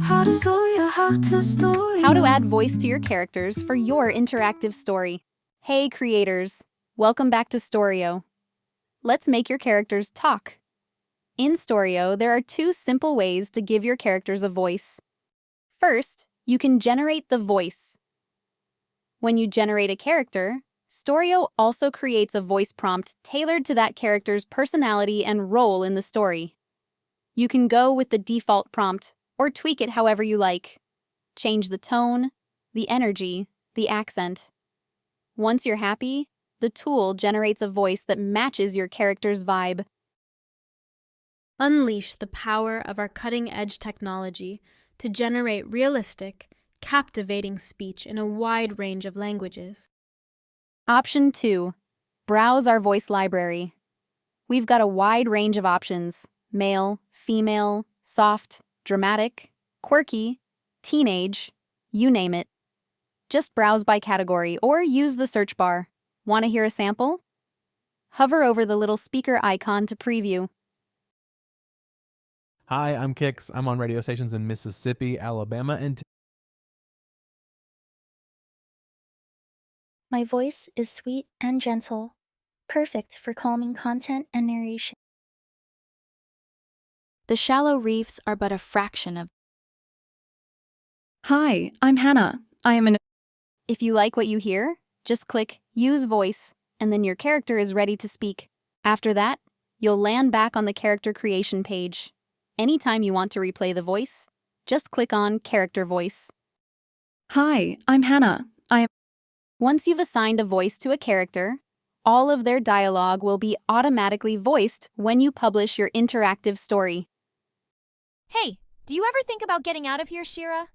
How to Storio, how to Storio. How to add voice to your characters for your interactive story. Hey creators, welcome back to Storio. Let's make your characters talk. In Storio, there are two simple ways to give your characters a voice. First, you can generate the voice. When you generate a character, Storio also creates a voice prompt tailored to that character's personality and role in the story. You can go with the default prompt or tweak it however you like. Change the tone, the energy, the accent. Once you're happy, the tool generates a voice that matches your character's vibe. Unleash the power of our cutting-edge technology to generate realistic, captivating speech in a wide range of languages. Option 2. Browse our voice library. We've got a wide range of options: male, female, soft, dramatic, quirky, teenage, you name it. Just browse by category or use the search bar. Want to hear a sample? Hover over the little speaker icon to preview. Hi, I'm Kix. I'm on radio stations in Mississippi, Alabama, and My voice is sweet and gentle, perfect for calming content and narration. The shallow reefs are but a fraction of. Hi, I'm Hannah. I am an. If you like what you hear, just click Use Voice, and then your character is ready to speak. After that, you'll land back on the character creation page. Anytime you want to replay the voice, just click on Character Voice. Hi, I'm Hannah. Once you've assigned a voice to a character, all of their dialogue will be automatically voiced when you publish your interactive story. Hey, do you ever think about getting out of here, Shira?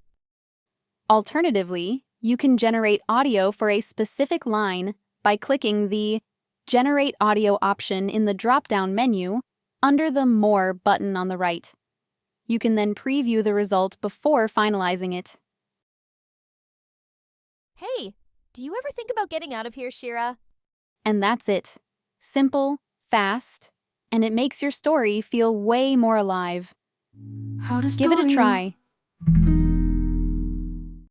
Alternatively, you can generate audio for a specific line by clicking the Generate Audio option in the drop-down menu under the More button on the right. You can then preview the result before finalizing it. Hey, do you ever think about getting out of here, Shira? And that's it. Simple, fast, and it makes your story feel way more alive. How to Give it a Storio. try.